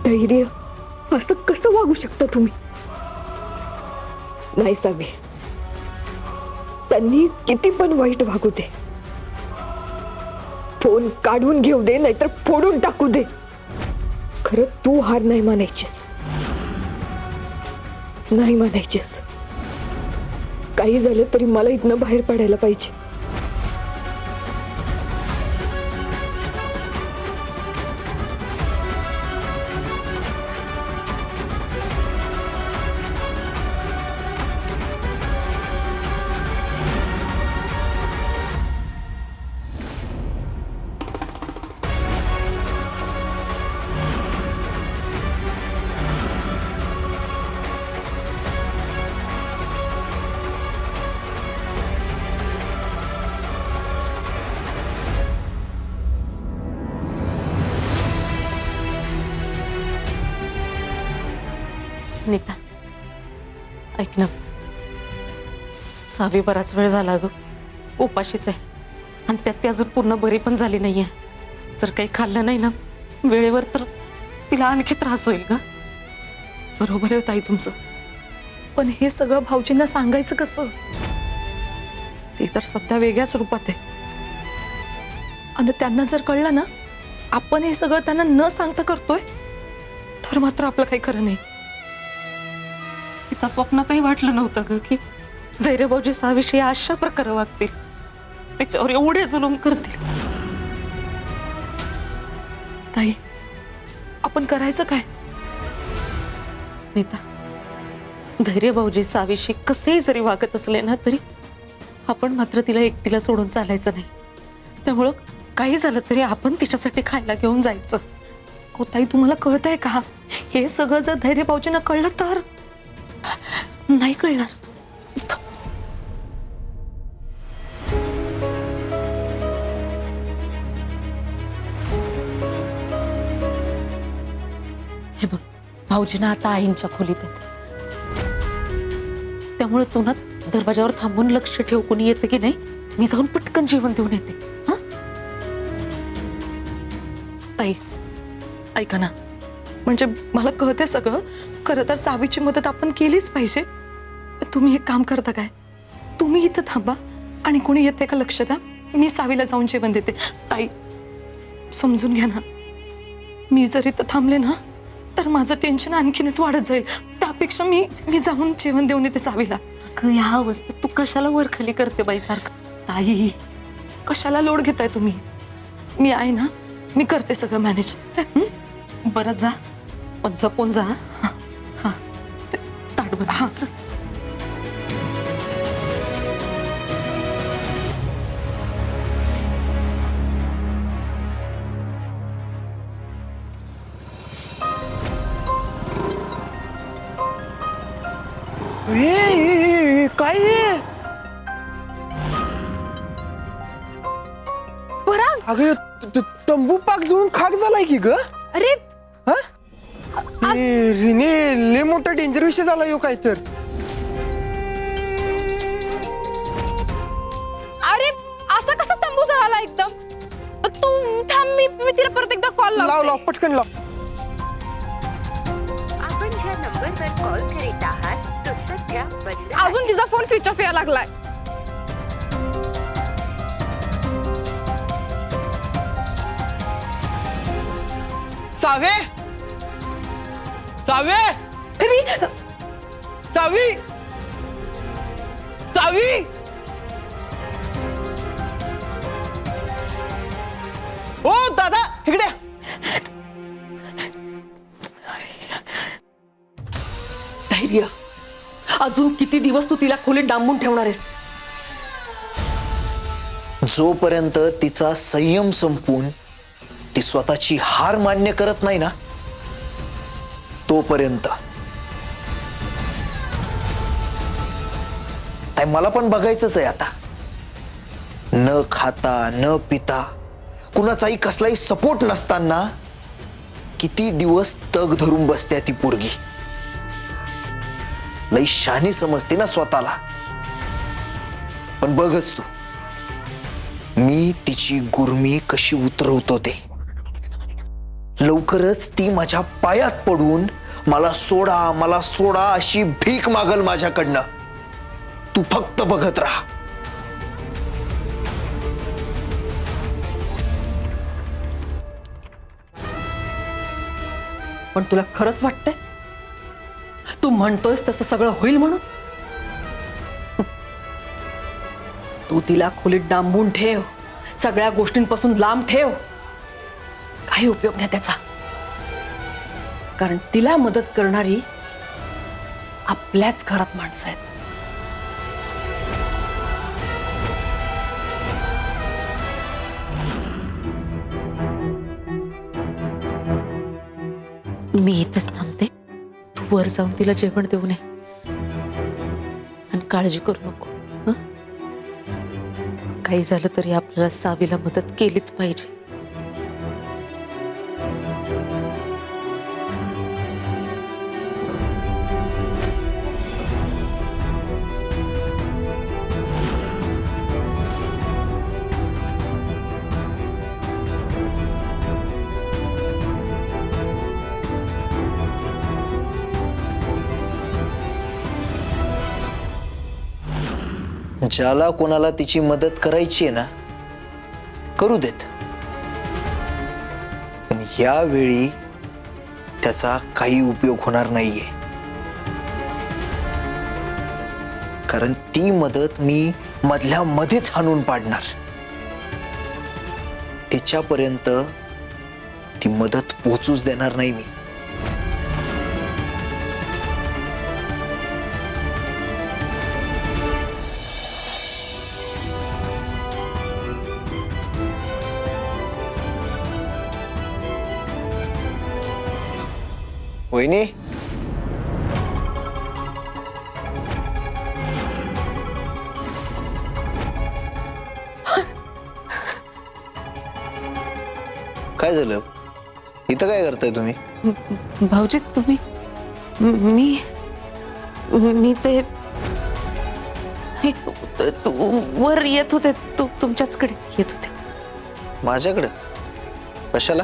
धैर्य असं कसं वागू शकता तुम्ही? नाही सावी, त्यांनी किती पण वाईट वागू दे, फोन काढून घेऊ दे नाहीतर फोडून टाकू दे, खरं तू हार नाही मानायचीस, नाही मानायचीस. काही झालं तरी मला इथनं बाहेर पडायला पाहिजे. नीता, ऐक ना, सावी बराच वेळ झाला ग उपाशीच आहे आणि त्यात ती अजून पूर्ण बरी पण झाली नाहीये. जर काही खाल्लं नाही ना वेळेवर तर तिला आणखी त्रास होईल ग. बरोबर आहे ताई तुमचं, पण हे सगळं भाऊजींना सांगायचं कसं? ते तर सध्या वेगळ्याच रूपात आहे आणि त्यांना जर कळलं ना आपण हे सगळं त्यांना न सांगता करतोय तर मात्र आपलं काही खरं नाही. तिला स्वप्नातही वाटलं नव्हतं ग की धैर्यभाऊजी साविषयी अशा प्रकारे वागतील, त्याच्यावर एवढे जुलूम करतील. ताई आपण करायचं काय? नीता, धैर्यभाऊजी सावीशी कसेही जरी वागत असले ना तरी आपण मात्र तिला एकटीला सोडून चालायचं नाही. त्यामुळं काही झालं तरी आपण तिच्यासाठी खायला घेऊन जायचं. हो ताई, तुम्हाला कळतंय का? हे सगळं जर धैर्य भाऊजींना कळलं तर? नाही कळणार. हे बघ, भाऊजींना आता आईंच्या खोलीत येते, त्यामुळे तू ना दरवाजावर थांबून लक्ष ठेव, कोणी येते की नाही. मी जाऊन पटकन जेवण देऊन येते. हा ताई ऐका ना, म्हणजे मला कळतंय सगळं, खरं तर सावीची मदत आपण केलीच पाहिजे. तुम्ही एक काम करता काय, तुम्ही इथं थांबा आणि कोणी येते का लक्ष द्या, मी सावीला जाऊन जेवण देते. ताई समजून घ्या ना, मी जर इथं थांबले ना तर माझं टेन्शन आणखीनच वाढत जाईल. त्यापेक्षा मी जाऊन जेवण देऊन येते सावीला. ह्या अवस्थेत तू कशाला वर खाली करते बाई सारखं? ताई कशाला लोड घेताय तुम्ही? मी आहे ना, मी करते सगळं मॅनेज. बरं जा, पण जपून जा. हा, ताट बरं. हा चल. काय अगं तंबू पाक जाऊन खाक झालाय की ग? अरे रिने लय मोठा डेंजर विषय झाला यो काय तर. अरे असा कसा तंबू झाला एकदम? तू थांब, मी तिला परत एकदा कॉल लाव लाव पटकन लाव. आपण ज्या नंबरवर कॉल करीत आहात तो सध्या बंद. अजून तिचा फोन स्विच ऑफ यायला लागलाय. सावे सावे सावी सावी ओ दादा इकडे. धैर्य, अजून किती दिवस तू तिला खोलीत डांबून ठेवणार आहेस? जोपर्यंत तिचा संयम संपून ती स्वतःची हार मान्य करत नाही ना तोपर्यंत. मला पण बघायचंच आहे आता. न खाता न पिता कुणाचाही कसलाही सपोर्ट नसताना किती दिवस तग धरून बसते ती पोरगी. लई शहाणी समजते ना स्वतःला. पण बघच तू, मी तिची गुरमी कशी उतरवतो ते. लवकरच ती माझ्या पायात पडून मला सोडा अशी भीक मागल माझ्याकडनं. तू फक्त बघत राहा. पण तुला खरंच वाटतंय तू म्हणतोयस तसं सगळं होईल म्हणून? तू तिला खोलीत डांबून ठेव, सगळ्या गोष्टींपासून लांब ठेव, काही उपयोग नाही त्याचा. कारण तिला मदत करणारी आपल्याच घरात माणसं आहेत. मी इथंच थांबते. तू वर जाऊन तिला जेवण देऊ नये आणि काळजी करू नको. हं? काही झालं तरी आपल्याला सावीला मदत केलीच पाहिजे. ज्याला कोणाला तिची मदत करायची आहे ना, करू देत. पण यावेळी त्याचा काही उपयोग होणार नाहीये. कारण ती मदत मी मधल्या मध्येच हाणून पाडणार. तिच्यापर्यंत ती मदत पोहोचूच देणार नाही मी. वहिनी, काय झालं? इथं काय करताय तुम्ही? भाऊजी तुम्ही मी ते वर येत होते. तुमच्याचकडे येत होते. माझ्याकडे कशाला?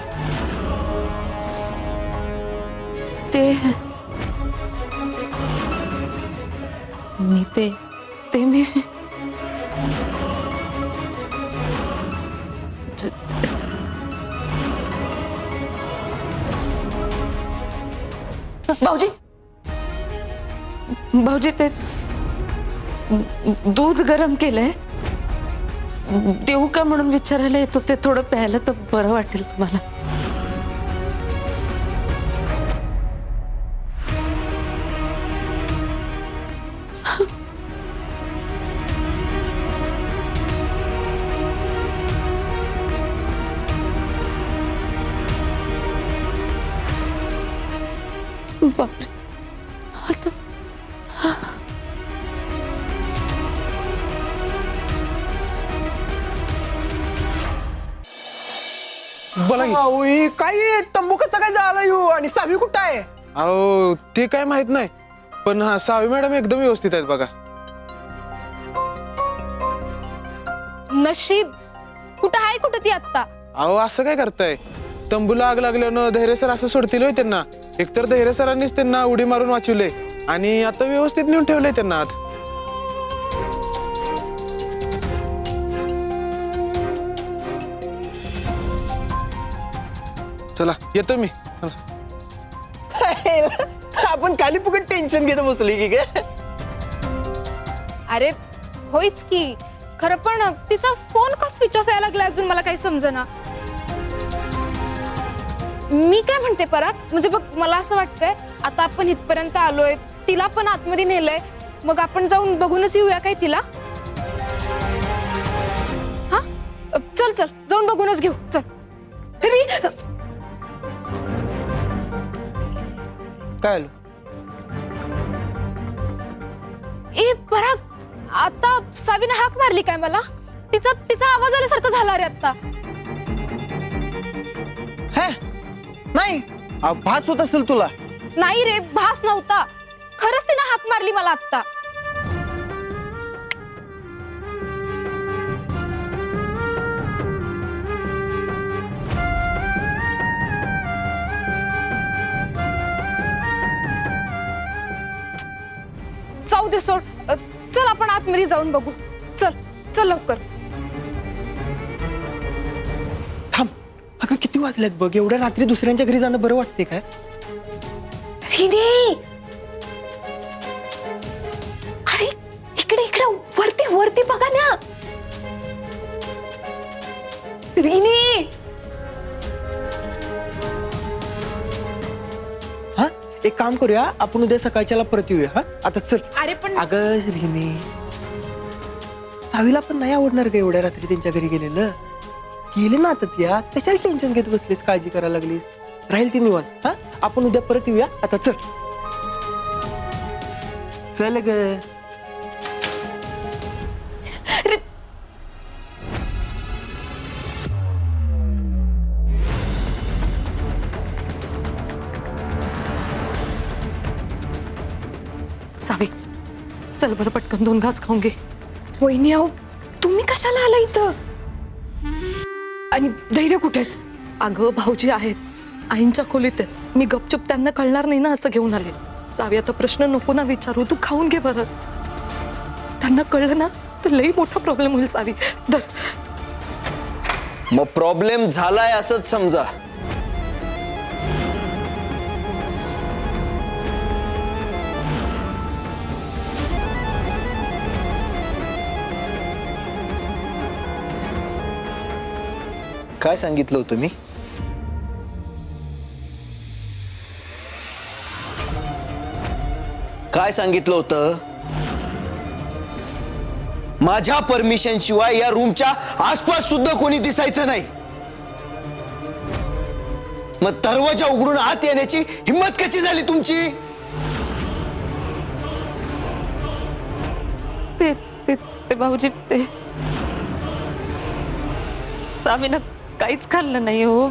ते मी भाऊजी ते दूध गरम केलंय, देऊ का म्हणून विचारायला येतो. ते थोडं प्यायला तर बरं वाटेल तुम्हाला. बापरे, आता बोला की. काय तंबू कसा काय झाला यो आणि सावी कुठं आहे? अहो ते काय माहित नाही, पण हा सावी मॅडम एकदम व्यवस्थित आहेत बघा. नशीब. कुठं ती आत्ता? अहो असं काय करताय? तंबूला आग लागल्यानं धैर्य सर असं सोडतील होय त्यांना? एकतर धैर्य सरांनीच त्यांना उडी मारून वाचवले आणि आता व्यवस्थित नेऊन ठेवलंय त्यांना आत. चला येतो मी. आपण खाली फुकट टेन्शन घेत बसली की काय? अरे होईच की. खरं पण तिचा फोन का स्विच ऑफ यायला लागला अजून मला काही समजेना. मी काय म्हणते पराग, म्हणजे बघ मला असं वाटतंय आता आपण इथपर्यंत आलोय, तिला पण आतमध्ये नेलंय, मग आपण जाऊन बघूनच येऊया काय तिला? हा चल जाऊन बघूनच घेऊ. चल. काय आलं? ए पराग, आता सावीने हाक मारली काय मला? तिचा आवाज आल्यासारखं झाला रे आता. नाही भास होत असेल तुला. नाही रे, भास नव्हता. खरंच तिने हाक मारली मला आता. जाऊ दे सोड. चल आपण आतमध्ये जाऊन बघू. चल चल लवकर. थांब. अगं किती वाजल्यात बघ. एवढ्या रात्री दुसऱ्यांच्या घरी जाणं बरं वाटते काय? अरे इकडे इकडे वरती वरती बघा ना. रिनी, हा एक काम करूया, आपण उद्या सकाळच्याला परत येऊया. हा आता चल. अरे पण अगं रिने, सावीला पण नाही आवडणार का एवढ्या रात्री त्यांच्या घरी गेलेलं? गेले ना आता त्या, कशाला टेन्शन घेत बसलीस, काळजी करायला लागलीस? राहील ती निवांत. हा आपण उद्या परत येऊया. आता चल चल ग. सावी चल बरं पटकन 2 घास खाऊन घे. वहिनी आहो, तुम्ही कशाला आला इथं? आणि धैर्य कुठे आहेत? अगं भाऊजी आहेत, आईंच्या खोलीत आहेत. मी गपचूप त्यांना कळणार नाही ना असं घेऊन आले. सावी आता प्रश्न नको ना विचारू, तू खाऊन घे बरं. त्यांना कळलं ना तर लई मोठा प्रॉब्लेम होईल. सावी धर. मग प्रॉब्लेम झालाय असंच समजा. काय सांगितलं होतं मी? काय सांगितलं होतं? माझ्या परमिशन शिवाय या रूमच्या आसपास सुद्धा कोणी दिसायचं नाही. मग दरवाजा उघडून आत येण्याची हिम्मत कशी झाली तुमची? ते ते ते भाऊजी, ते सावीनं काहीच खाल्लं नाही हो.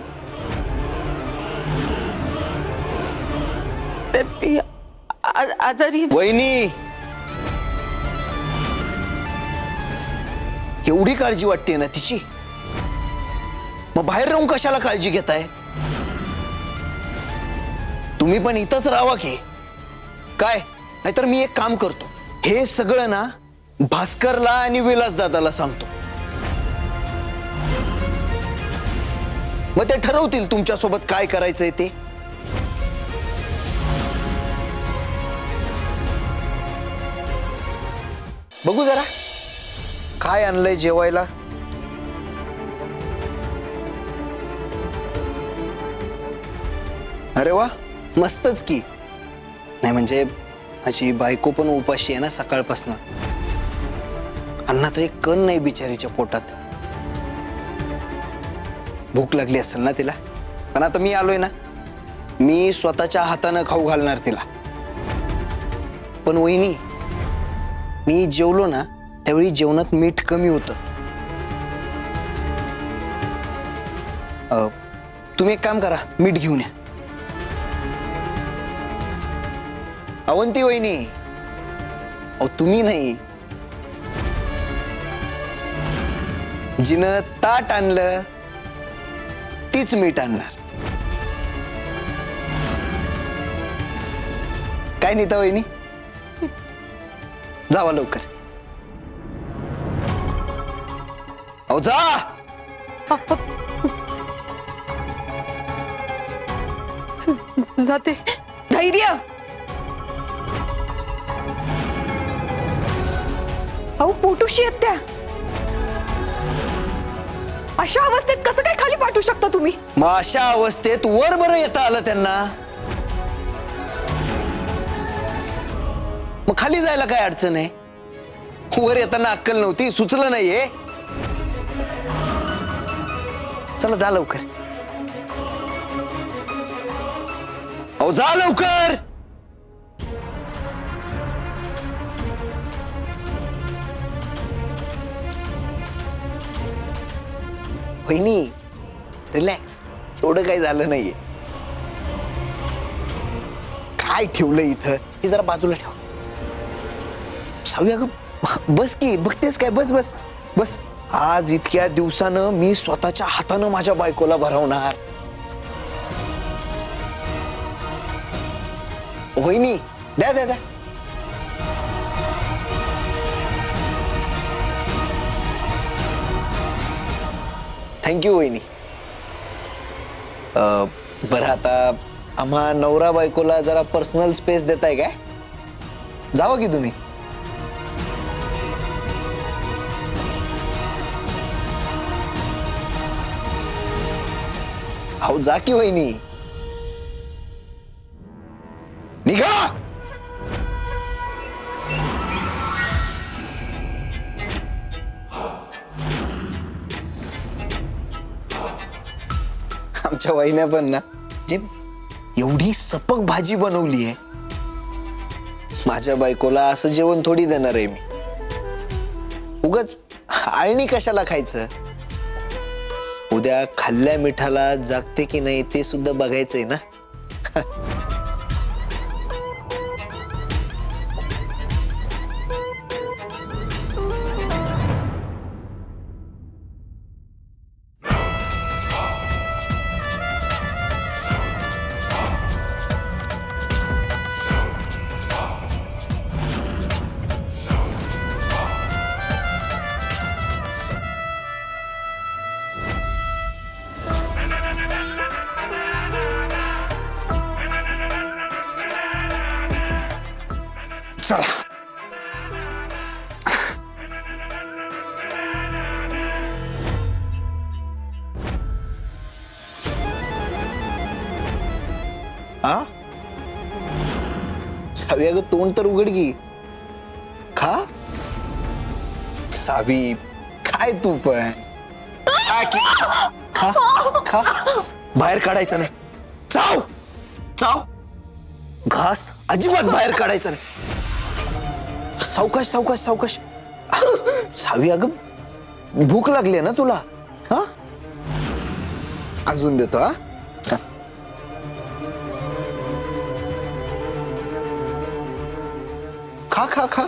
तर ती आजारी. वहिनी, एवढी काळजी वाटते ना तिची, मग बाहेर राहून कशाला काळजी घेताय? तुम्ही पण इथंच राहावा की काय? नाहीतर मी एक काम करतो, हे सगळं ना भास्करला आणि विलास दादाला सांगतो. मग ते ठरवतील तुमच्यासोबत काय करायचंय ते. बघू जरा काय आणलंय जेवायला. अरे वा, मस्तच की. नाही म्हणजे माझी बायको पण उपाशी आहे ना सकाळपासून. अन्नाचं एक कण नाही बिचारीच्या पोटात. भूक लागली असेल ना तिला. पण आता मी आलोय ना, मी स्वतःच्या हातानं खाऊ घालणार तिला. पण वहिनी, मी जेवलो ना त्यावेळी जेवणात मीठ कमी होतं. तुम्ही एक काम करा, मीठ घेऊन या. अवंती वहिनी, अहो तुम्ही नाही, जिनं ताट आणलं तीच मीठ आणणार. काय नीता वहिनी, जावा लवकर. अहो जा. जाते. धैर्य. अहो पोटूशी आहेत त्या. अशा अवस्थेत कसं काय खाली पाठवू शकता तुम्ही? मग अशा अवस्थेत वर बरं येता आलं त्यांना. मग खाली जायला काय अडचण आहे? वर येताना अक्कल नव्हती, सुचलं नाहीये. चला जा लवकर. अहो जा लवकर. वहिनी रिलॅक्स, एवढं काही झालं नाहीये. काय ठेवलं इथं हे जरा बाजूला ठेव. सावी अगं बस की, बघतेस काय? बस बस बस. आज इतक्या दिवसानं मी स्वतःच्या हातानं माझ्या बायकोला भरवणार. वहिनी द्या द्या द्या. थँक्यू वहिनी. बरं आता आम्हा नवरा बायकोला जरा पर्सनल स्पेस देताय काय? जावा की तुम्ही. अहो जा की वहिनी, निघा. आमच्या वहिन्या पण ना जे एवढी सपक भाजी बनवली आहे, माझ्या बायकोला असं जेवण थोडी देणार आहे मी. उगाच आळणी कशाला खायचं? उद्या खाल्ल्या मिठाला जागते की नाही ते सुद्धा बघायचंय ना. चला. हा सावी, अगं तोंड तर उघड की. खा सावी, काय तू पण खा की. खा खा, बाहेर काढायचं नाही. चाव चाव, घास अजिबात बाहेर काढायचा नाही. सावकाश सावकाश सावकाश. सावी अगं भूक लागली ना तुला? हा अजून देतो. हा खा खा खा.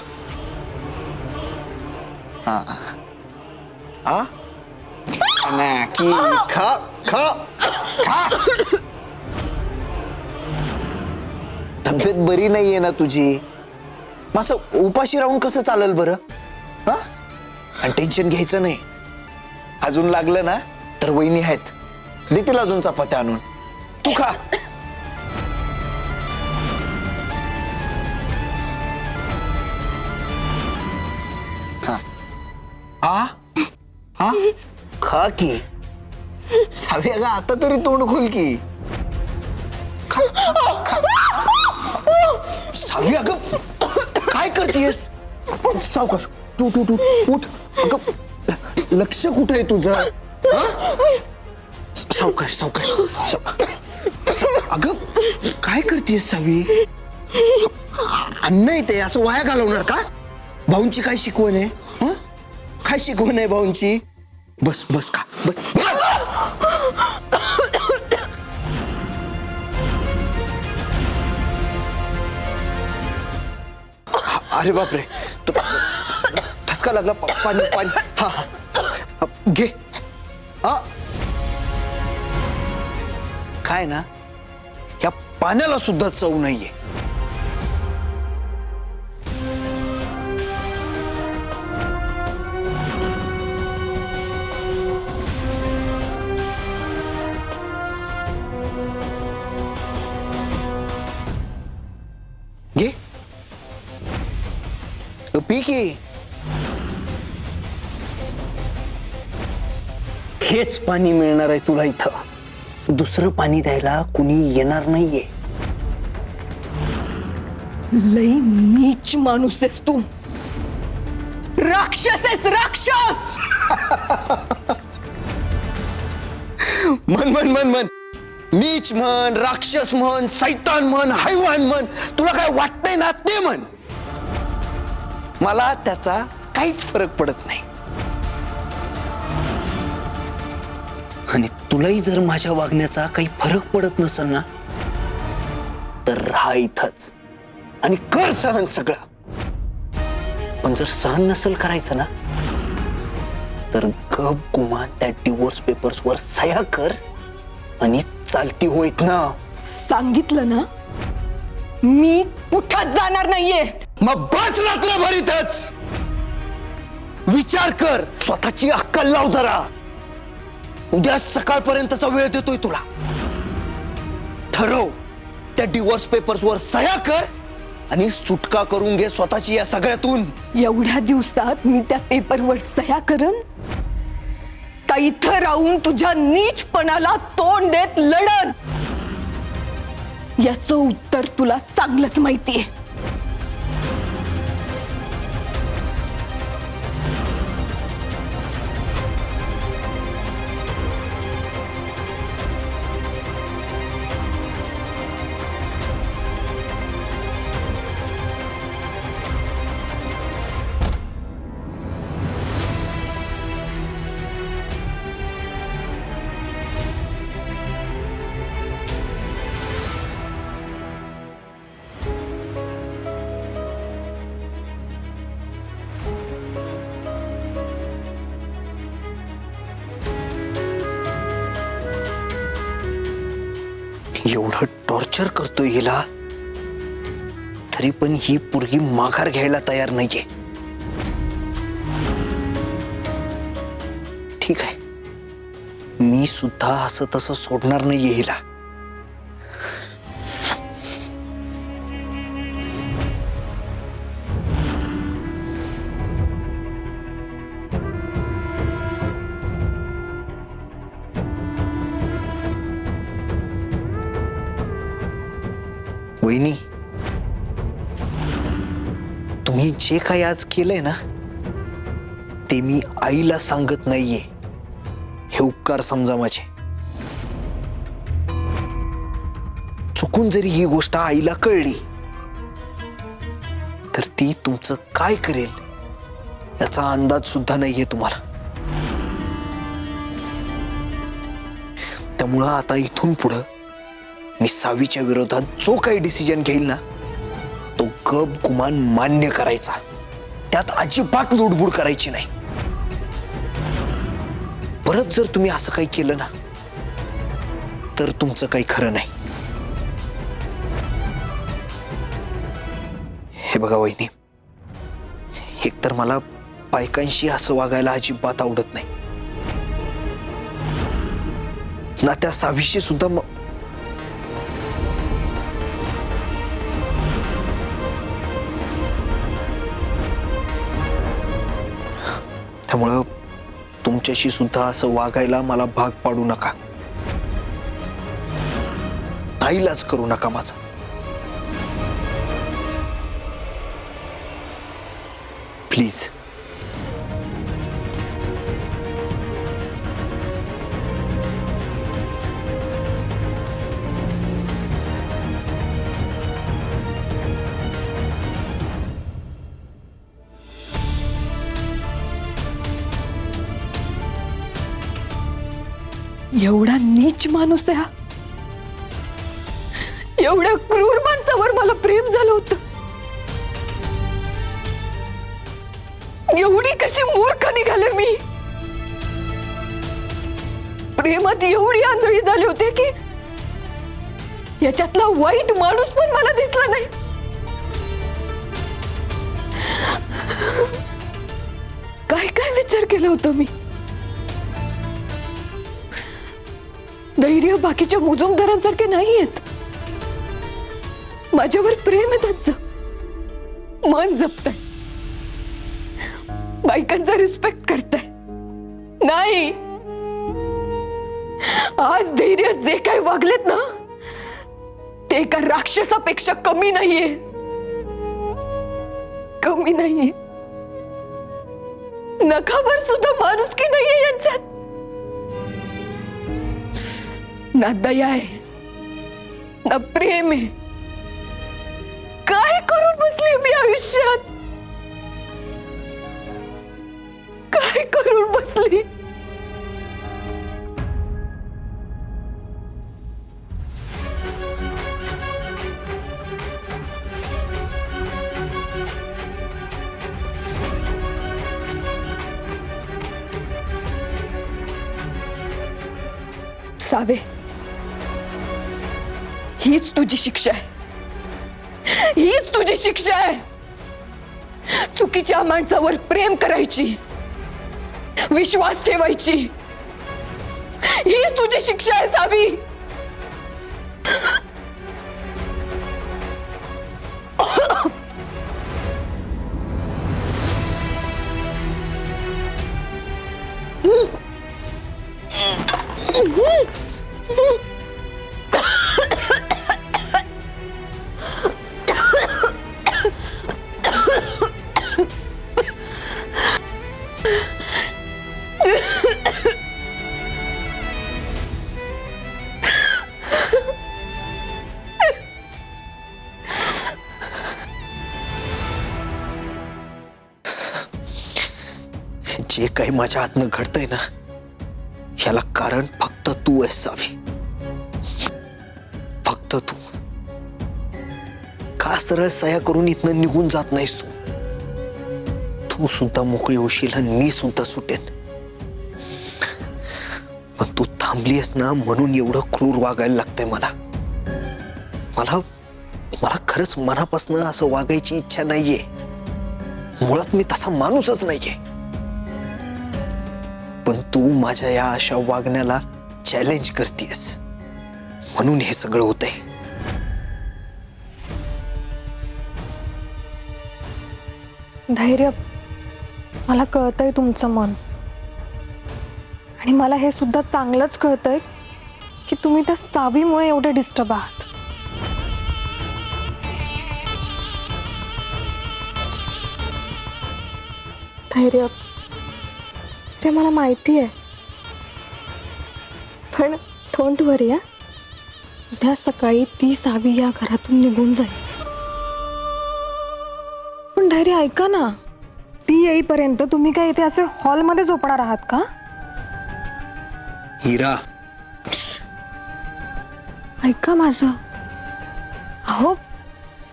हा हा की खा खा खा. तब्येत बरी नाहीये ना तुझी? मग असं उपाशी राहून कसं चालेल बरं? हा, आणि टेन्शन घ्यायचं नाही. अजून लागलं ना तर वहिनी आहेत, देतील अजून चपात्या आणून. तू खा. हा हा हा, खा की. सावी अगं आता तरी तोंड खोल की. खा खा. सावी अगं काय करतेस? सावकाश. तू तू तू उठ. अगं लक्ष कुठं आहे तुझं? सावकाश सावकाश. अगं काय करतेस सावी? अन्न येते असं वाया घालवणार का? भाऊंची काय शिकवण आहे? हा, काय शिकवण आहे भाऊंची? बस बस का बस. अरे बापरे, तो ठसका लागला. पाणी पाणी. हा हा घे. हा काय ना, या पाण्याला सुद्धा चव नाहीये. घे पी की. हेच पाणी मिळणार आहे तुला इथं. दुसरं पाणी द्यायला कुणी येणार नाहीये. लई नीच माणूस आहेस तू. राक्षस आहेस, राक्षस. मन मन मन मन, नीच म्हण, राक्षस म्हण, सैतान म्हण, हैवान म्हण, तुला काय वाटतंय ना ते म्हण. मला त्याचा काहीच फरक पडत नाही. आणि तुलाही जर माझ्या वागण्याचा काही फरक पडत नसेल ना तर राहा इथंच आणि कर सहन सगळं. पण जर सहन नसेल करायचं ना तर गप गुमान त्या डिवोर्स पेपर्सवर सह्या कर आणि चालती होईत ना. सांगितलं ना, मी कुठंच जाणार नाहीये. मग बस रात्रभर इथंच. विचार कर, स्वतःची अक्कल लाव जरा. उद्या सकाळपर्यंतचा वेळ देतोय तुला. ठरव, त्या डिवोर्स पेपर्सवर सह्या कर आणि सुटका करून घे स्वतःची या सगळ्यातून. एवढ्या दिवसात मी त्या पेपरवर सह्या करन का इथं राहून तुझ्या नीचपणाला तोंड देत लढन? याचं उत्तर तुला चांगलंच माहितीये. एवढं टॉर्चर करतोय हिला, तरी पण ही पोरगी माघार घ्यायला तयार नाहीये. ठीक आहे, मी सुद्धा असं तसं सोडणार नाहीये हिला. वहिनी, तुम्ही जे काही आज केलंय ना, ते मी आईला सांगत नाहीये, हे उपकार समजा माझे. चुकून जरी ही गोष्ट आईला कळली तर ती तुमचं काय करेल याचा अंदाज सुद्धा नाहीये तुम्हाला. त्यामुळं आता इथून पुढं मी सावीच्या विरोधात जो काही डिसिजन घेईल ना, तो गप गुमान मान्य करायचा. त्यात अजिबात लुडबुड करायची नाही. परत जर तुम्ही असं काही केलं ना, तर तुमचं काही खरं नाही. हे बघा वहिनी, एकतर मला बायकांशी असं वागायला अजिबात आवडत नाही ना. त्या सावीशी सुद्धा त्यामुळं तुमच्याशी सुद्धा असं वागायला मला भाग पाडू नका. नाईलाज करू नका माझा. प्लीज. एवढा नीच माणूस आहे हा. एवढ्या क्रूर माणसावर मला प्रेम झालं होतं. एवढी कशी मूर्ख निघाले मी. प्रेमात एवढी आंधळी झाले होते की याच्यातला वाईट माणूस पण मला दिसला नाही. काय काय विचार केला होता मी. धैर्य बाकीच्या मुजुमदारांसारखे नाहीयेत. माझ्यावर प्रेम आहे त्यांचं. मन जपताय, बायकांचा रिस्पेक्ट करताय. नाही, आज धैर्य जे काही वागलेत ना, ते एका राक्षसापेक्षा कमी नाहीये. कमी नाहीये. नखावर सुद्धा माणुसकी नाहीये यांच्यात. ना दया आहे, ना प्रेम आहे. काय करून बसली मी आयुष्यात. काय करून बसली. सावे, हीच तुझी शिक्षा आहे. हीच तुझी शिक्षा आहे. चुकीच्या माणसावर प्रेम करायची, विश्वास ठेवायची हीच तुझी शिक्षा आहे सावी. जे काही माझ्या हातनं घडतंय ना, याला कारण फक्त तू आहेस सावी. फक्त तू. का सरळ सह्या करून इथनं निघून जात नाहीस तू? तू सुद्धा मोकळी होशील आणि मी सुद्धा सुटेन. पण तू थांबलीस ना, म्हणून एवढं क्रूर वागायला लागतंय मला. मला मला खरंच मनापासून असं वागायची इच्छा नाहीये. मुळात मी तसा माणूसच नाहीये. पण तू माझ्या या अशा वागण्याला चॅलेंज करतेस, म्हणून हे सगळं होतंय. धैर्य, मला कळतंय तुमचं मन, आणि मला हे सुद्धा चांगलंच कळतंय की तुम्ही त्या सावीमुळे एवढे डिस्टर्ब आहात. धैर्य, ते मला माहिती आहे, पण डोंट वरी. उद्या सकाळी ती सावी या घरातून निघून जाईल. पण धैर्य, ऐका ना, ती येईपर्यंत तुम्ही काय इथे असे हॉलमध्ये झोपणार आहात का? हिरा, ऐका माझं. अहो,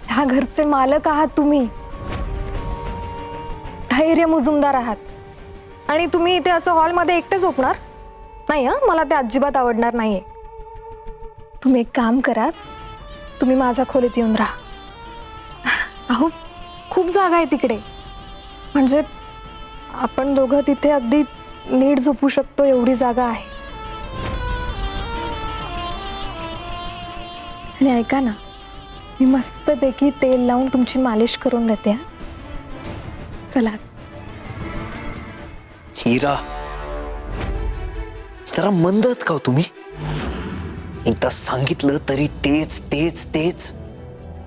ह्या घरचे मालक आहात तुम्ही, धैर्य मुजुमदार आहात, आणि तुम्ही इथे असं हॉलमध्ये एकटे झोपणार नाही. मला ते अजिबात आवडणार नाहीये. तुम्ही एक काम करा, तुम्ही माझ्या खोलीत येऊन राहा. अहो, खूप जागा आहे तिकडे, म्हणजे आपण दोघं तिथे अगदी नीट झोपू शकतो एवढी जागा आहे. आणि ऐका ना, मी मस्तपैकी तेल लावून तुमची मालिश करून देते. चला. हिरा, जरा मंद आहात का हो तुम्ही? एकदा सांगितलं तरी तेच तेच तेच.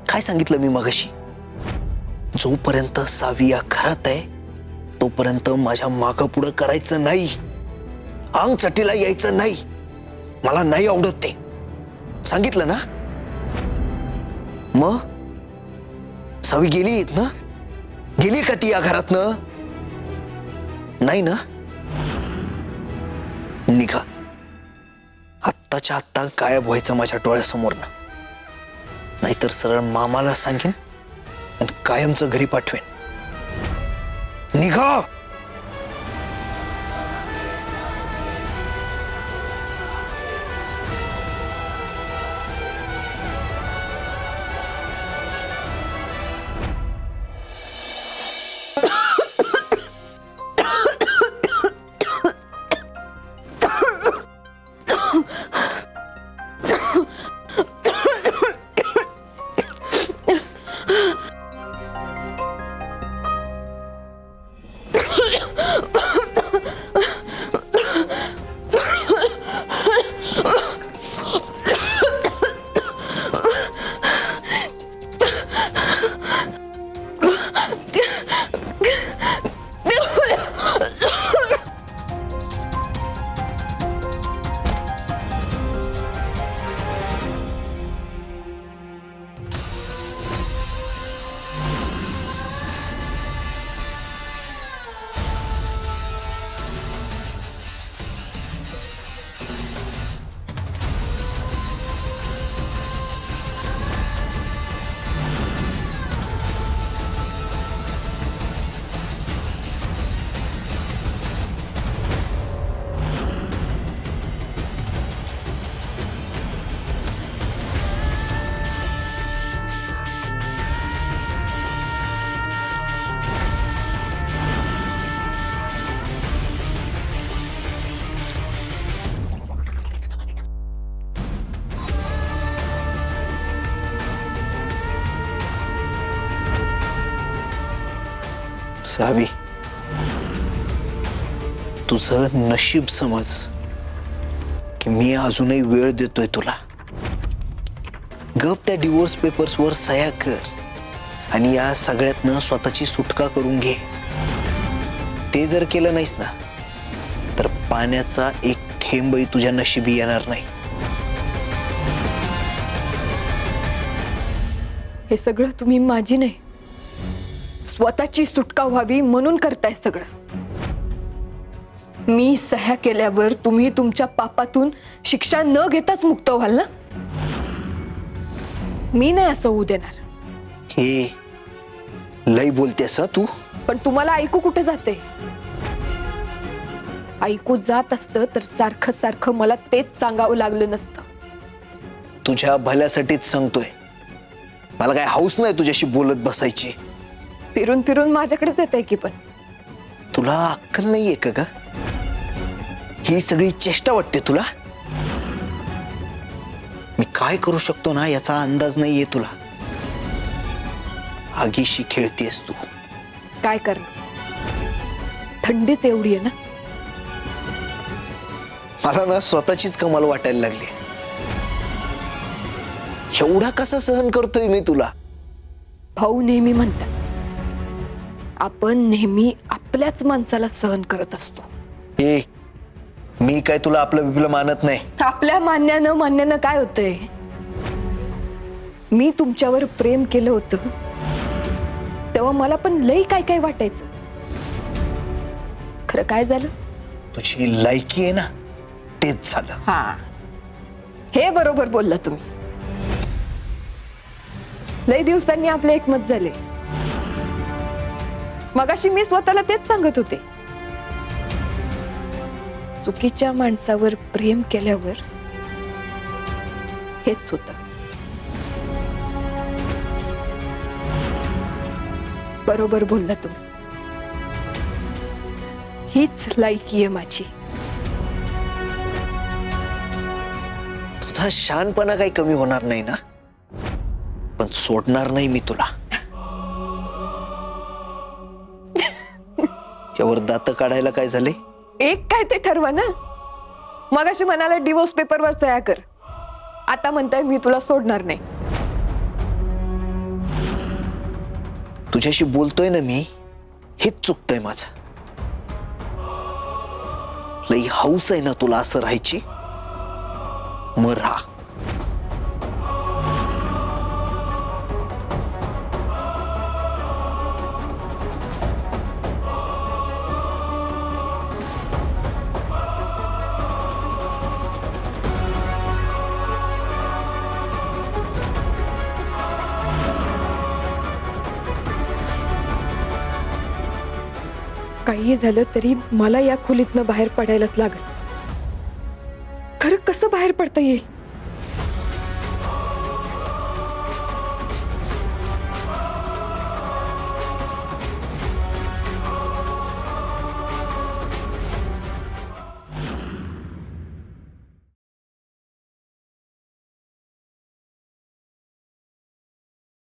काय सांगितलं मी मगाशी? जोपर्यंत सावी या घरात आहे तोपर्यंत माझ्या मागं पुढं करायचं नाही, अंग चटीला यायचं नाही. मला नाही आवडत ते. सांगितलं ना? मग सावी गेली ना? गेली का ती या घरातनं? नाही ना? निघा. आत्ताच्या आत्ता गायब व्हायचं माझ्या डोळ्यासमोरनं, नाहीतर सरळ मामाला सांगेन आणि कायमचं घरी पाठवेन. निघा. सावी, तुझं नशीब समज की मी अजूनही वेळ देतोय तुला. गप त्या डिवोर्स पेपर्सवर सह्या कर आणि या सगळ्यातनं स्वतःची सुटका करून घे. ते जर केलं नाहीस ना तर पाण्याचा एक थेंबही तुझ्या नशिबी येणार नाही. हे सगळं तुम्ही माझी नाही, स्वतःची सुटका व्हावी म्हणून करताय सगळं. मी सह्या केल्यावर तुम्ही तुमच्या पापातून शिक्षा न घेताच मुक्त व्हाल ना? मी नाही असं होऊ देणार. हे लई बोलतेस हं तू. पण तुम्हाला ऐकू कुठे जाते? ऐकू जात असतं तर सारखं सारखं मला तेच सांगावं लागलं नसतं. तुझ्या भल्यासाठीच सांगतोय. मला काय हौस नाही तुझ्याशी बोलत बसायची. फिरून फिरून माझ्याकडेच येत आहे की. पण तुला अक्कल नाहीये का ग? ही सगळी चेष्टा वाटते तुला? मी काय करू शकतो ना याचा अंदाज नाहीये तुला. आगीशी खेळतेस तू. काय करणार? थंडीच एवढी आहे ना. मला ना स्वतःचीच कमाल वाटायला लागली. एवढा कसा सहन करतोय मी तुला? भाऊ नेहमी म्हणतात आपण नेहमी आपल्याच माणसाला सहन करत असतो. ए, मी काय तुला आपलं बिपलं मानत नाही. आपल्या मान्यानं काय होतंय? मी तुमच्यावर प्रेम केलं होतं तेव्हा मला पण लई काय काय वाटायचं. खरं काय झालं? तुझी लायकी आहे ना तेच झालं. हा, हे बरोबर बोलला तुम्ही. लई दिवसांनी आपले एकमत झाले. मगाशी मी स्वतःला तेच सांगत होते. चुकीच्या माणसावर प्रेम केल्यावर हेच होतं. बरोबर बोलला तुम्ही. हीच लायकी आहे माझी. तुझा शहाणपणा काही कमी होणार नाही ना? पण सोडणार नाही मी तुला. यावर दात काढायला काय झाले? एक काय ते ठरवा ना. मगाशी म्हणाला डिवोर्स पेपरवर सह्या कर, आता म्हणताय मी तुला सोडणार नाही. तुझ्याशी बोलतोय ना मी, हेच चुकतंय माझं. लई हौस आहे ना तुला असं राहायची? मग राहा. काही झालं तरी मला या खोलीतनं बाहेर पडायलाच लागेल. खरं कसं बाहेर पडता येईल?